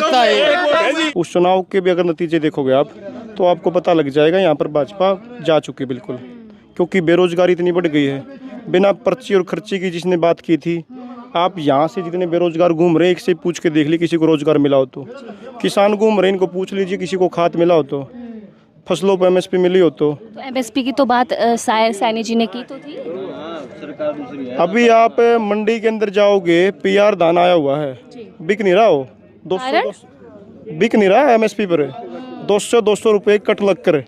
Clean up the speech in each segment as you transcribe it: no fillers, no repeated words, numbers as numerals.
लगता है। उस चुनाव के भी अगर नतीजे देखोगे आप तो आपको पता लग जाएगा यहाँ पर भाजपा जा चुकी बिल्कुल, क्योंकि बेरोजगारी इतनी बढ़ गई है। बिना पर्ची और खर्ची की जिसने बात की थी, आप यहाँ से जितने बेरोजगार घूम रहे हैं, एक से पूछ के देख ली किसी को रोजगार मिला हो तो। किसान घूम रहे हैं, इनको पूछ लीजिए किसी को खाद मिला हो तो, फसलों पर एमएसपी मिली हो तो। एमएसपी की तो बात सैनी जी ने की तो थी। अभी आप मंडी के अंदर जाओगे, पीआर धान आया हुआ है, बिक नहीं रहा हो, 200 बिक नहीं रहा एमएसपी पर, 200 रुपये कट लग कर।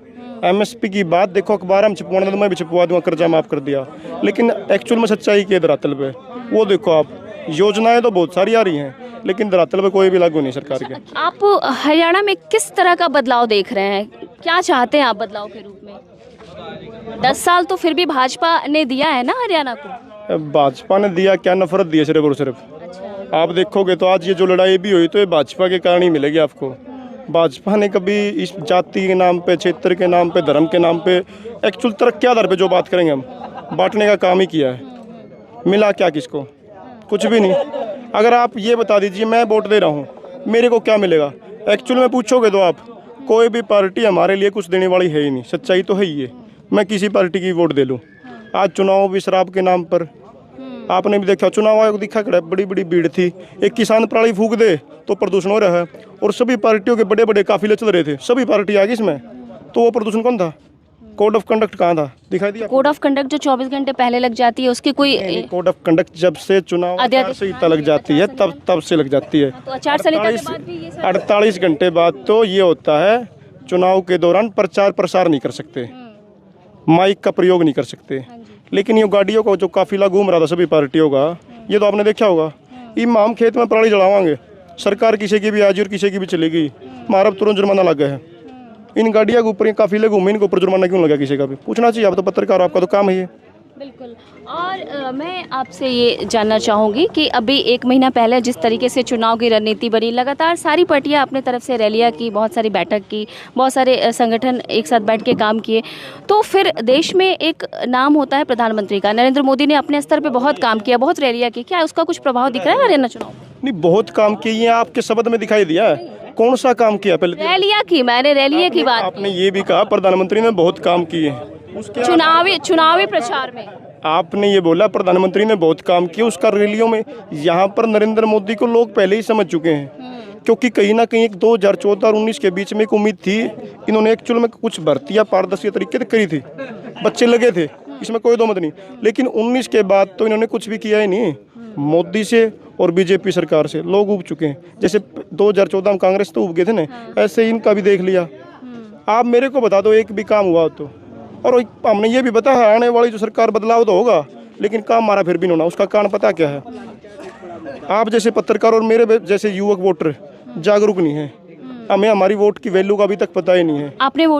एमएसपी की बात देखो, अखबार में छपवाना तो मैं भी छपवा दूंगा, कर्जा माफ कर दिया, लेकिन एक्चुअल में सच्चाई की है धरातल पे वो देखो आप। योजनाएं तो बहुत सारी आ रही हैं, लेकिन धरातल पे कोई भी लागू नहीं सरकार के। आप हरियाणा में किस तरह का बदलाव देख रहे हैं, क्या चाहते हैं आप बदलाव के रूप में? 10 साल तो फिर भी भाजपा ने दिया है ना हरियाणा को। भाजपा ने दिया क्या, नफरत दी है सिर्फ और सिर्फ। आप देखोगे तो आज ये जो लड़ाई भी हुई तो ये भाजपा के कारण ही मिलेगी आपको। भाजपा ने कभी इस जाति के नाम पे, क्षेत्र के नाम पे, धर्म के नाम पे, एक्चुअल तरक्की आधार पे जो बात करेंगे हम, बांटने का काम ही किया है। मिला क्या किसको? कुछ भी नहीं। अगर आप ये बता दीजिए मैं वोट दे रहा हूँ, मेरे को क्या मिलेगा? एक्चुअल में पूछोगे तो आप, कोई भी पार्टी हमारे लिए कुछ देने वाली है ही नहीं, सच्चाई तो है ही है। मैं किसी पार्टी की वोट दे लूँ। आज चुनाव भी शराब के नाम पर, आपने भी देखा, चुनाव आयोग दिखा खड़ा, बड़ी बड़ी भीड़ थी। एक किसान पराली फूंक दे तो प्रदूषण हो रहा है, और सभी पार्टियों के बड़े बड़े काफिले चल रहे थे, सभी पार्टी आ गई इसमें, तो वो प्रदूषण कौन था? कोड ऑफ कंडक्ट कहाँ था? दिखाई दिया? कोड ऑफ कंडक्ट जो 24 घंटे पहले लग जाती है उसकी कोई कोड ऑफ कंडक्ट जब से चुनाव आचार संहिता लग जाती है तब से लग जाती है। तो आचार संहिता के बाद भी ये सब 48 घंटे बाद तो ये होता है, चुनाव के दौरान प्रचार प्रसार नहीं कर सकते, माइक का प्रयोग नहीं कर सकते। लेकिन ये गाड़ियों का जो काफिला घूम रहा था सभी पार्टियों का, ये तो आपने देखा होगा। इम हम खेत में पराली जलावांगे, सरकार किसी की भी आज और किसी की भी चलेगी, हमारा तुरंत जुर्माना लग गया है। इन गाड़ियों के ऊपर काफिले घूमे, इनके ऊपर जुर्माना क्यों लगा? किसी का भी पूछना चाहिए। आप तो पत्रकार, आपका तो काम है ये। बिल्कुल। और मैं आपसे ये जानना चाहूँगी कि अभी 1 महीना पहले जिस तरीके से चुनाव की रणनीति बनी, लगातार सारी पार्टियां अपने तरफ से रैलियां की, बहुत सारी बैठक की, बहुत सारे संगठन एक साथ बैठ के काम किए, तो फिर देश में एक नाम होता है प्रधानमंत्री का। नरेंद्र मोदी ने अपने स्तर पर बहुत काम किया, बहुत रैलियाँ की, क्या उसका कुछ प्रभाव दिख रहा है हरियाणा चुनाव? नहीं, बहुत काम किए, आपके शब्द में दिखाई दिया है। कौन सा काम किया? पहले रैलियाँ की, मैंने रैलियाँ की बात। आपने ये भी कहा प्रधानमंत्री ने बहुत काम किए उसके चुनावी प्रचार में आपने ये बोला प्रधानमंत्री ने बहुत काम किया, उसका रैलियों में। यहाँ पर नरेंद्र मोदी को लोग पहले ही समझ चुके हैं, क्योंकि कहीं ना कहीं 2014 और 19 के बीच में एक उम्मीद थी। इन्होंने एक्चुअल में कुछ भर्तियां पारदर्शी तरीके से करी थी, बच्चे लगे थे, इसमें कोई दो मत नहीं। लेकिन 19 के बाद तो इन्होंने कुछ भी किया ही नहीं। मोदी से और बीजेपी सरकार से लोग उब चुके हैं। जैसे 2014 में कांग्रेस तो उब गए थे ना, ऐसे इनका भी देख लिया। आप मेरे को बता दो एक भी काम हुआ तो। और हमने ये भी बताया आने वाली जो सरकार बदलाव तो होगा, लेकिन काम हमारा फिर भी नहीं होना। उसका कारण पता क्या है? आप जैसे पत्रकार और मेरे जैसे युवक वोटर जागरूक नहीं है। हमें हमारी वोट की वैल्यू का अभी तक पता ही नहीं है। आपने वोट